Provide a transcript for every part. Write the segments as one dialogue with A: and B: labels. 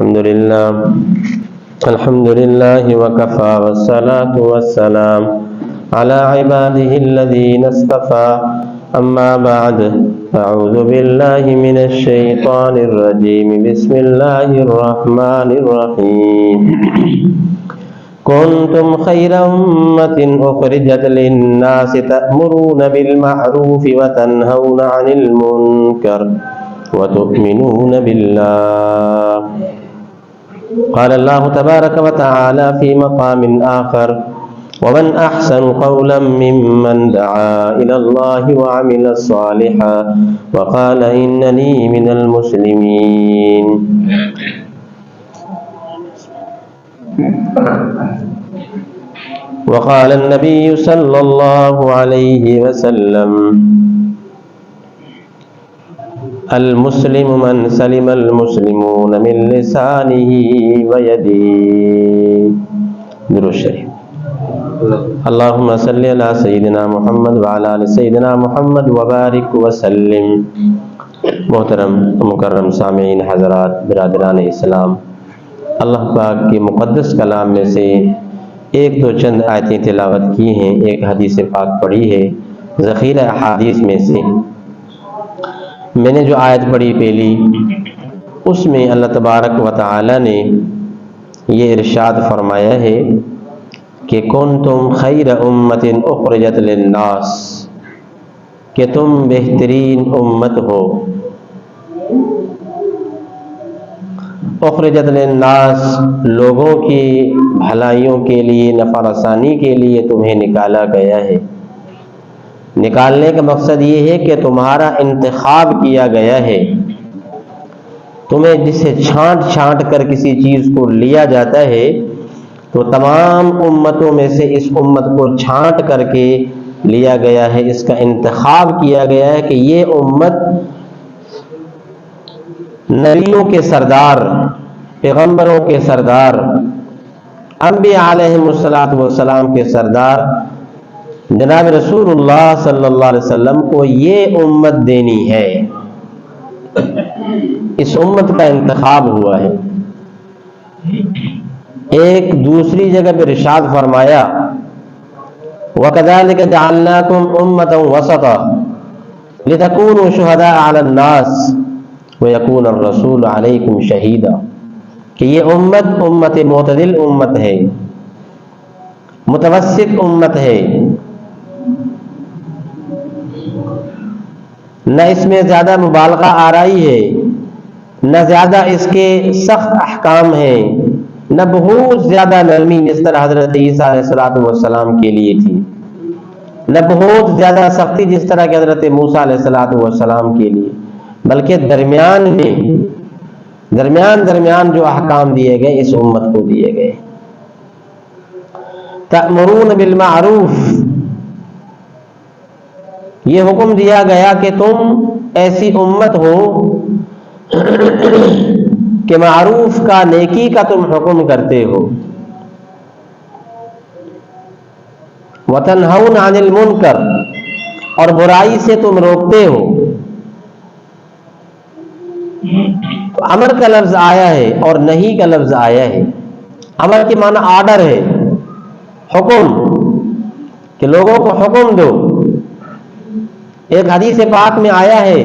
A: الحمد لله وكفى والصلاة والسلام على عباده الذين اصطفى أما بعد أعوذ بالله من الشيطان الرجيم بسم الله الرحمن الرحيم كنتم خير أمة أخرجت للناس تأمرون بالمعروف وتنهون عن المنكر وتؤمنون بالله. قال الله تبارك وتعالى في مقام آخر ومن أحسن قولا ممن دعا إلى الله وعمل صالحا وقال إنني من المسلمين. وقال النبي صلى الله عليه وسلم المسلم من سلم المسلمون من لسانه ويده. درود شریف. اللهم صل على سيدنا محمد وعلى آل سيدنا محمد وبارك وسلم. محترم مکرم سامعین حضرات برادران اسلام، اللہ پاک کے مقدس کلام میں سے ایک دو چند آیتیں تلاوت کی ہیں، ایک حدیث پاک پڑھی ہے ذخیرہ احادیث میں سے. میں نے جو آیت پڑھی پہلی، اس میں اللہ تبارک و تعالی نے یہ ارشاد فرمایا ہے کہ کنتم خیر امت اخرجت للناس، کہ تم بہترین امت ہو. اخرجت للناس، لوگوں کی بھلائیوں کے لیے، نفع رسانی کے لیے تمہیں نکالا گیا ہے. نکالنے کا مقصد یہ ہے کہ تمہارا انتخاب کیا گیا ہے. تمہیں جسے چھانٹ چھانٹ کر کسی چیز کو لیا جاتا ہے تو تمام امتوں میں سے اس امت کو چھانٹ کر کے لیا گیا ہے، اس کا انتخاب کیا گیا ہے کہ یہ امت نبیوں کے سردار، پیغمبروں کے سردار، انبیاء علیہم السلام کے سردار جناب رسول اللہ صلی اللہ علیہ وسلم کو یہ امت دینی ہے. اس امت کا انتخاب ہوا ہے. ایک دوسری جگہ پہ ارشاد فرمایا وَكَذَلِكَ جَعَلْنَاكُمْ أُمَّةً وَسَطًا لِتَكُونُوا شُهَدَاءَ عَلَى النَّاسِ وَيَكُونَ الرَّسُولُ عَلَيْكُمْ شَهِيدًا، کہ یہ امت معتدل امت ہے، متوسط امت ہے، نہ اس میں زیادہ مبالغہ آرائی ہے، نہ زیادہ اس کے سخت احکام ہیں، نہ بہت زیادہ نرمی جس طرح حضرت عیسیٰ علیہ السلام کے لیے تھی، نہ بہت زیادہ سختی جس طرح کہ حضرت موسیٰ علیہ السلام کے لیے، بلکہ درمیان میں درمیان جو احکام دیے گئے اس امت کو دیے گئے. تأمرون بالمعروف، یہ حکم دیا گیا کہ تم ایسی امت ہو کہ معروف کا، نیکی کا تم حکم کرتے ہو. وَتَنْهَوْنَ عَنِ الْمُنْكَرِ، اور برائی سے تم روکتے ہو. تو امر کا لفظ آیا ہے اور نہیں کا لفظ آیا ہے. امر کے معنی آرڈر ہے، حکم، کہ لوگوں کو حکم دو. ایک حدیث پاک میں آیا ہے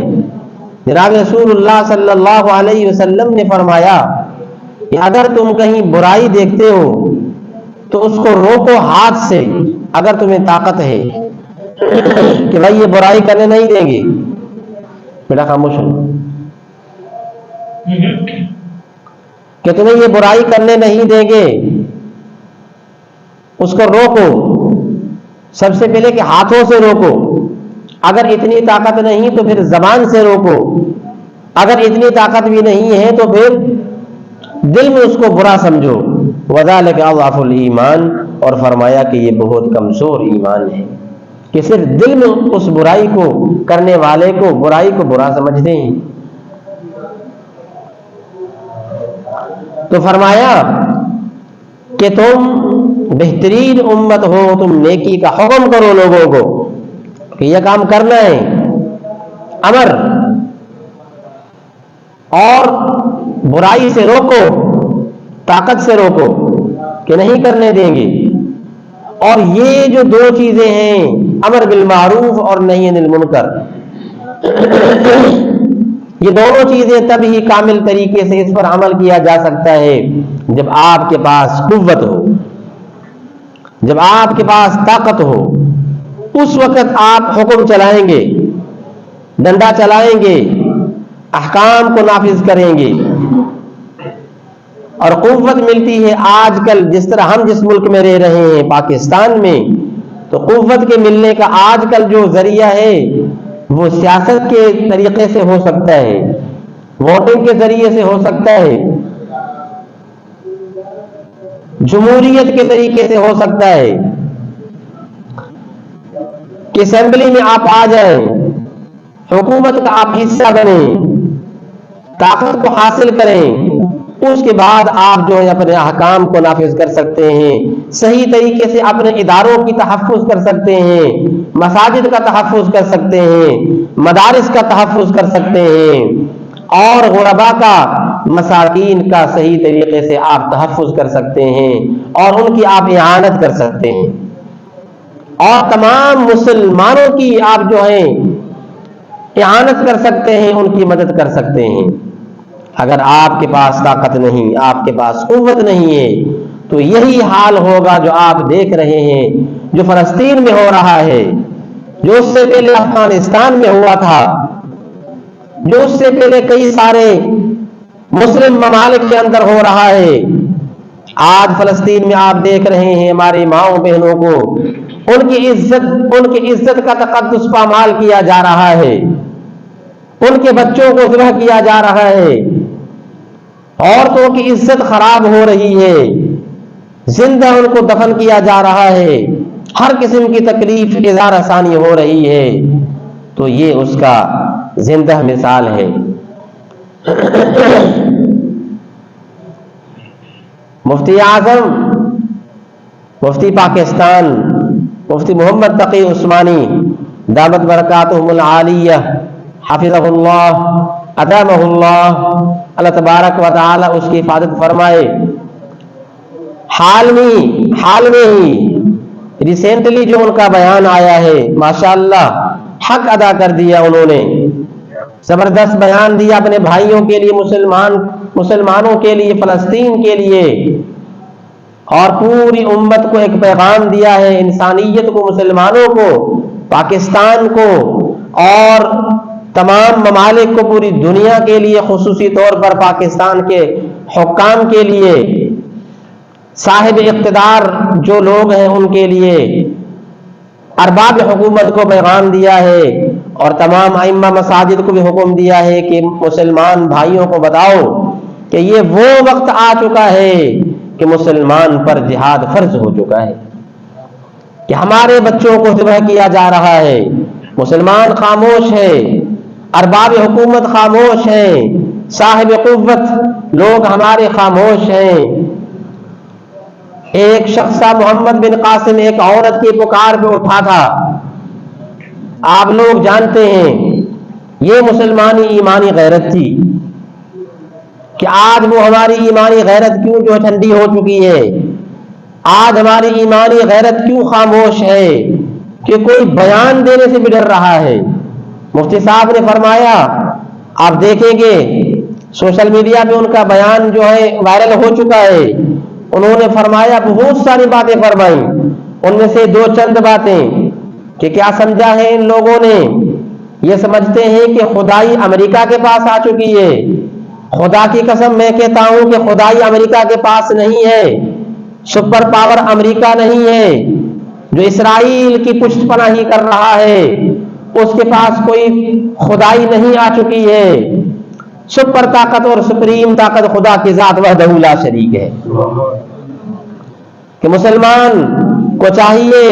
A: جناب رسول اللہ صلی اللہ علیہ وسلم نے فرمایا کہ اگر تم کہیں برائی دیکھتے ہو تو اس کو روکو ہاتھ سے، اگر تمہیں طاقت ہے کہ بھائی یہ برائی کرنے نہیں دیں گے، بیٹا خاموش ہو، کہ تمہیں یہ برائی کرنے نہیں دیں گے، اس کو روکو. سب سے پہلے کہ ہاتھوں سے روکو، اگر اتنی طاقت نہیں تو پھر زبان سے روکو، اگر اتنی طاقت بھی نہیں ہے تو پھر دل میں اس کو برا سمجھو. وَذَلِكَ أَضْعَفُ الْإِيمَانِ، اور فرمایا کہ یہ بہت کمزور ایمان ہے کہ صرف دل میں اس برائی کو کرنے والے کو، برائی کو برا سمجھتے ہیں. تو فرمایا کہ تم بہترین امت ہو، تم نیکی کا حکم کرو لوگوں کو کہ یہ کام کرنا ہے، امر، اور برائی سے روکو. طاقت سے روکو کہ نہیں کرنے دیں گے. اور یہ جو دو چیزیں ہیں، امر بالمعروف اور نہی عن المنکر، یہ دونوں چیزیں تب ہی کامل طریقے سے اس پر عمل کیا جا سکتا ہے جب آپ کے پاس قوت ہو، جب آپ کے پاس طاقت ہو. اس وقت آپ حکم چلائیں گے، ڈنڈا چلائیں گے، احکام کو نافذ کریں گے. اور قوت ملتی ہے آج کل، جس طرح ہم جس ملک میں رہ رہے ہیں پاکستان میں، تو قوت کے ملنے کا آج کل جو ذریعہ ہے وہ سیاست کے طریقے سے ہو سکتا ہے، ووٹنگ کے ذریعے سے ہو سکتا ہے، جمہوریت کے طریقے سے ہو سکتا ہے کہ اسمبلی میں آپ آ جائیں، حکومت کا آپ حصہ بنیں، طاقت کو حاصل کریں. اس کے بعد آپ جو ہے اپنے احکام کو نافذ کر سکتے ہیں، صحیح طریقے سے اپنے اداروں کی تحفظ کر سکتے ہیں، مساجد کا تحفظ کر سکتے ہیں، مدارس کا تحفظ کر سکتے ہیں، اور غربا کا، مساکین کا صحیح طریقے سے آپ تحفظ کر سکتے ہیں، اور ان کی آپ اعانت کر سکتے ہیں، اور تمام مسلمانوں کی آپ جو ہیں اعانت کر سکتے ہیں، ان کی مدد کر سکتے ہیں. اگر آپ کے پاس طاقت نہیں، آپ کے پاس قوت نہیں ہے، تو یہی حال ہوگا جو آپ دیکھ رہے ہیں، جو فلسطین میں ہو رہا ہے، جو اس سے پہلے افغانستان میں ہوا تھا، جو اس سے پہلے کئی سارے مسلم ممالک کے اندر ہو رہا ہے. آج فلسطین میں آپ دیکھ رہے ہیں ہماری ماؤں بہنوں کو ان کی عزت کا تقدس پامال کیا جا رہا ہے، ان کے بچوں کو ذبح کیا جا رہا ہے، عورتوں کی عزت خراب ہو رہی ہے، زندہ ان کو دفن کیا جا رہا ہے، ہر قسم کی تکلیف اظہار آسانی ہو رہی ہے. تو یہ اس کا زندہ مثال ہے. مفتی اعظم، مفتی پاکستان، مفتی محمد تقی عثمانی دامت برکاتہم العالیہ، حفظہ اللہ، ادامہ اللہ، اللہ تبارک و تعالی اس کی حفاظت فرمائے. حال میں ہی ریسنٹلی جو ان کا بیان آیا ہے، ماشاءاللہ حق ادا کر دیا، انہوں نے زبردست بیان دیا اپنے بھائیوں کے لیے، مسلمانوں کے لیے، فلسطین کے لیے، اور پوری امت کو ایک پیغام دیا ہے، انسانیت کو، مسلمانوں کو، پاکستان کو، اور تمام ممالک کو، پوری دنیا کے لیے، خصوصی طور پر پاکستان کے حکام کے لیے، صاحب اقتدار جو لوگ ہیں ان کے لیے، ارباب حکومت کو پیغام دیا ہے، اور تمام ائمہ مساجد کو بھی حکم دیا ہے کہ مسلمان بھائیوں کو بتاؤ کہ یہ وہ وقت آ چکا ہے کہ مسلمان پر جہاد فرض ہو چکا ہے، کہ ہمارے بچوں کو ذبح کیا جا رہا ہے. مسلمان خاموش ہے، ارباب حکومت خاموش ہیں، صاحب قوت لوگ ہمارے خاموش ہیں. ایک شخص محمد بن قاسم ایک عورت کی پکار پہ اٹھا تھا، آپ لوگ جانتے ہیں، یہ مسلمانی ایمانی غیرت تھی، کہ آج وہ ہماری ایمانی غیرت کیوں جو ٹھنڈی ہو چکی ہے، آج ہماری ایمانی غیرت کیوں خاموش ہے، کہ کوئی بیان دینے سے بھی ڈر رہا ہے. مفتی صاحب نے فرمایا، آپ دیکھیں گے سوشل میڈیا پہ ان کا بیان جو ہے وائرل ہو چکا ہے. انہوں نے فرمایا، بہت ساری باتیں فرمائیں، ان میں سے دو چند باتیں کہ کیا سمجھا ہے ان لوگوں نے، یہ سمجھتے ہیں کہ خدائی امریکہ کے پاس آ چکی ہے. خدا کی قسم میں کہتا ہوں کہ خدائی امریکہ کے پاس نہیں ہے، سپر پاور امریکہ نہیں ہے جو اسرائیل کی پشت پناہی کر رہا ہے، اس کے پاس کوئی خدائی نہیں آ چکی ہے. سپر طاقت اور سپریم طاقت خدا کی ذات وحدہ لا شریک ہے. کہ مسلمان کو چاہیے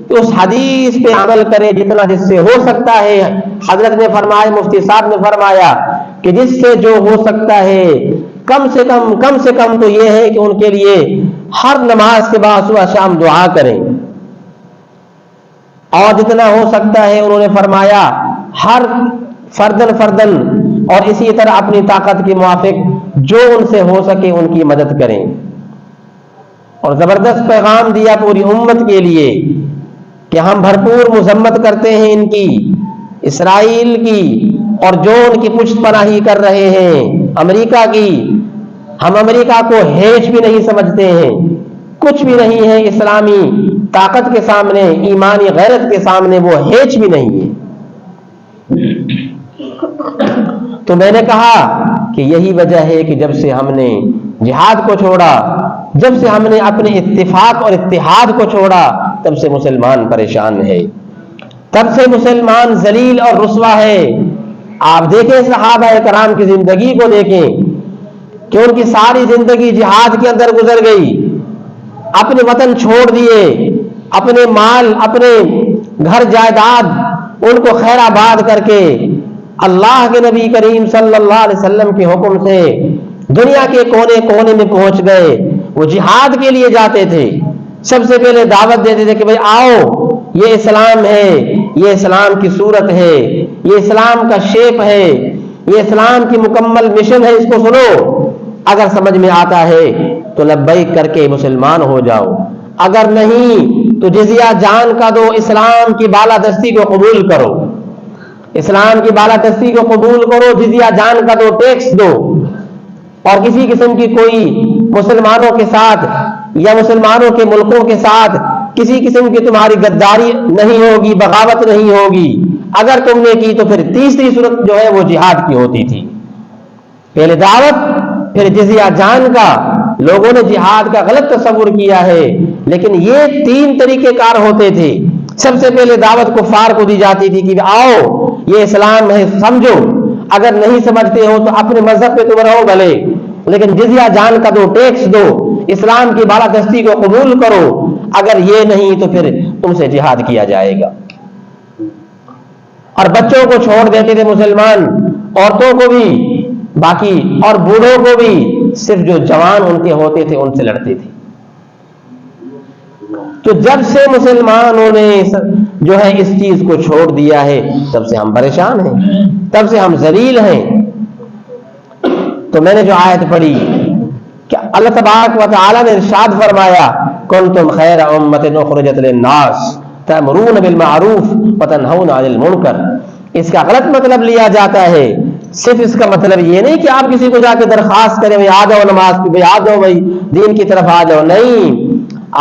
A: کہ اس حدیث پہ عمل کرے جتنا جس سے ہو سکتا ہے. حضرت نے فرمایا، مفتی صاحب نے فرمایا کہ جس سے جو ہو سکتا ہے کم سے کم تو یہ ہے کہ ان کے لیے ہر نماز کے بعد صبح شام دعا کریں، اور جتنا ہو سکتا ہے انہوں نے فرمایا ہر فردن اور اسی طرح اپنی طاقت کے موافق جو ان سے ہو سکے ان کی مدد کریں، اور زبردست پیغام دیا پوری امت کے لیے کہ ہم بھرپور مذمت کرتے ہیں ان کی، اسرائیل کی، اور جو ان کی پشت پناہی کر رہے ہیں امریکہ کی۔ ہم امریکہ کو ہیچ بھی نہیں سمجھتے ہیں، کچھ بھی نہیں ہے اسلامی طاقت کے سامنے، ایمانی غیرت کے سامنے وہ ہیچ بھی نہیں ہے۔ تو میں نے کہا کہ یہی وجہ ہے کہ جب سے ہم نے جہاد کو چھوڑا، جب سے ہم نے اپنے اتفاق اور اتحاد کو چھوڑا، تب سے مسلمان پریشان ہے، تب سے مسلمان ذلیل اور رسوا ہے۔ آپ دیکھیں صحابہ کرام کی زندگی کو دیکھیں کہ ان کی ساری زندگی جہاد کے اندر گزر گئی، اپنے وطن چھوڑ دیے، اپنے مال، اپنے گھر جائیداد ان کو خیر آباد کر کے اللہ کے نبی کریم صلی اللہ علیہ وسلم کے حکم سے دنیا کے کونے کونے میں پہنچ گئے۔ وہ جہاد کے لیے جاتے تھے، سب سے پہلے دعوت دیتے تھے کہ بھئی آؤ، یہ اسلام ہے، یہ اسلام کی صورت ہے، یہ اسلام کا شیپ ہے، یہ اسلام کی مکمل مشن ہے، اس کو سنو، اگر سمجھ میں آتا ہے تو لبیک کر کے مسلمان ہو جاؤ، اگر نہیں تو جزیہ جان کا دو، اسلام کی بالادستی کو قبول کرو، اسلام کی بالادستی کو قبول کرو، جزیہ جان کا دو، ٹیکس دو، اور کسی قسم کی کوئی مسلمانوں کے ساتھ یا مسلمانوں کے ملکوں کے ساتھ کسی قسم کی تمہاری غداری نہیں ہوگی، بغاوت نہیں ہوگی۔ اگر تم نے کی تو پھر تیسری صورت جو ہے وہ جہاد کی ہوتی تھی، پہلے دعوت پھر جزیہ جان کا۔ لوگوں نے جہاد کا غلط تصور کیا ہے، لیکن یہ تین طریقے کار ہوتے تھے۔ سب سے پہلے دعوت کفار کو دی جاتی تھی کہ آؤ یہ اسلام ہے، سمجھو، اگر نہیں سمجھتے ہو تو اپنے مذہب پہ تم رہو بھلے، لیکن جزیہ جان کا دو، ٹیکس دو، اسلام کی بالادستی کو قبول کرو، اگر یہ نہیں تو پھر تم سے جہاد کیا جائے گا۔ اور بچوں کو چھوڑ دیتے تھے مسلمان، عورتوں کو بھی، باقی اور بوڑھوں کو بھی، صرف جو جوان ان کے ہوتے تھے ان سے لڑتے تھے۔ تو جب سے مسلمانوں نے جو ہے اس چیز کو چھوڑ دیا ہے، تب سے ہم پریشان ہیں، تب سے ہم ذلیل ہیں۔ تو میں نے جو آیت پڑھی کہ اللہ تبارک و تعالی نے ارشاد فرمایا کنتم خیر امۃ اخرجت للناس تأمرون بالمعروف وتنہون عن المنکر، اس کا غلط مطلب لیا جاتا ہے۔ صرف اس کا مطلب یہ نہیں کہ آپ کسی کو جا کے درخواست کریں بھائی آ جاؤ نماز پہ، بھائی آ جاؤ بھائی دین کی طرف آ جاؤ، نہیں۔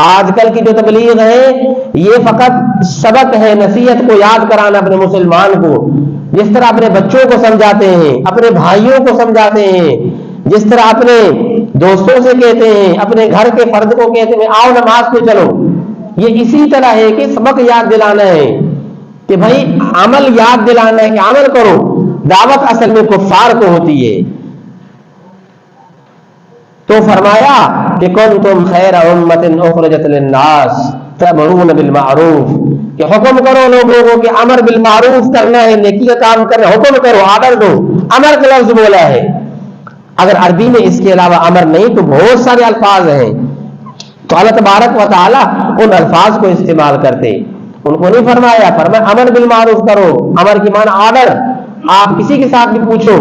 A: آج کل کی جو تبلیغ ہے یہ فقط سبق ہے، نصیحت کو یاد کرانا اپنے مسلمان کو، جس طرح اپنے بچوں کو سمجھاتے ہیں، اپنے بھائیوں کو سمجھاتے ہیں، جس طرح اپنے دوستوں سے کہتے ہیں، اپنے گھر کے فرد کو کہتے ہیں آؤ نماز پہ چلو، یہ اسی طرح ہے کہ سبق یاد دلانا ہے کہ بھائی عمل یاد دلانا ہے کہ عمل کرو۔ دعوت اصل میں کفار کو ہوتی ہے۔ تو فرمایا کہ کنتم خیر امۃ اخرجت للناس تأمرون بالمعروف، کہ حکم کرو لوگوں کو کہ امر بالمعروف کرنا ہے، نیکی کا کام کرنا، حکم کرو، آرڈر دو، امر کا لفظ بولا ہے۔ اگر عربی میں اس کے علاوہ امر نہیں تو بہت سارے الفاظ ہیں، تو اللہ تبارک و تعالی ان الفاظ کو استعمال کرتے، ان کو نہیں فرمایا امر بالمعروف کرو، امر کی معنی آرڈر۔ آپ کسی کے ساتھ بھی پوچھو،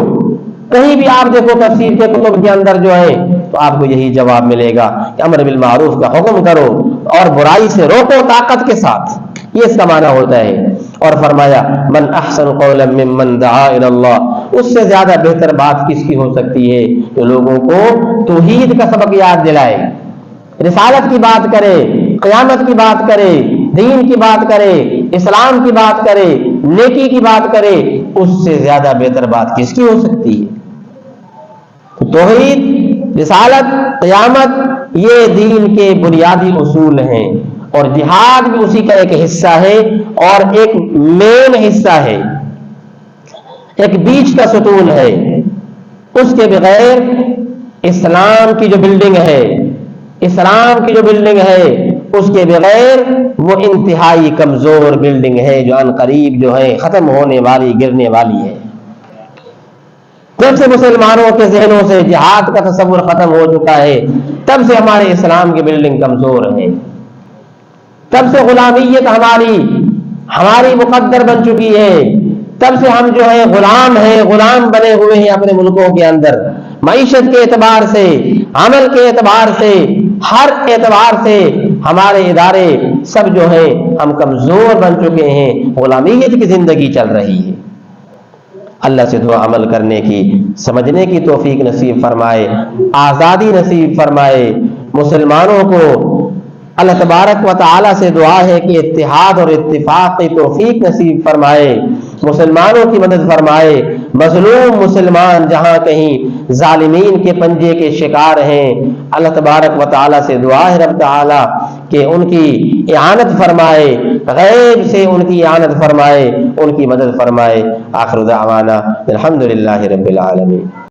A: کہیں بھی آپ دیکھو تفسیر کے کتب کے اندر جو ہے تو آپ کو یہی جواب ملے گا کہ امر بالمعروف کا حکم کرو اور برائی سے روکو طاقت کے ساتھ، یہ اس کا معنی ہوتا ہے۔ اور فرمایا من احسن قولا ممن دعا الی اللہ، اس سے زیادہ بہتر بات کس کی ہو سکتی ہے جو لوگوں کو توحید کا سبق یاد دلائے، رسالت کی بات کرے، قیامت کی بات کرے، دین کی بات کرے، اسلام کی بات کرے، نیکی کی بات کرے، اس سے زیادہ بہتر بات کس کی ہو سکتی ہے۔ توحید، رسالت، قیامت یہ دین کے بنیادی اصول ہیں، اور جہاد بھی اسی کا ایک حصہ ہے اور ایک مین حصہ ہے، ایک بیچ کا ستون ہے۔ اس کے بغیر اسلام کی جو بلڈنگ ہے، اسلام کی جو بلڈنگ ہے، اس کے بغیر وہ انتہائی کمزور بلڈنگ ہے جو ان قریب جو ہے ختم ہونے والی، گرنے والی ہے۔ جب سے مسلمانوں کے ذہنوں سے جہاد کا تصور ختم ہو چکا ہے، تب سے ہمارے اسلام کی بلڈنگ کمزور ہے، تب سے غلامیت ہماری مقدر بن چکی ہے، تب سے ہم جو ہے غلام ہیں، غلام بنے ہوئے ہیں اپنے ملکوں کے اندر۔ معیشت کے اعتبار سے، عمل کے اعتبار سے، ہر اعتبار سے ہمارے ادارے سب جو ہیں ہم کمزور بن چکے ہیں، غلامیت کی زندگی چل رہی ہے۔ اللہ سے دعا عمل کرنے کی، سمجھنے کی توفیق نصیب فرمائے، آزادی نصیب فرمائے۔ مسلمانوں کو اللہ تبارک و تعالی سے دعا ہے کہ اتحاد اور اتفاق کی توفیق نصیب فرمائے، مسلمانوں کی مدد فرمائے۔ مظلوم مسلمان جہاں کہیں ظالمین کے پنجے کے شکار ہیں، اللہ تبارک و تعالی سے دعا ہے رب تعالی کہ ان کی اعانت فرمائے، غیب سے ان کی اعانت فرمائے، ان کی مدد فرمائے۔ آخر دعوانا الحمدللہ رب العالمین۔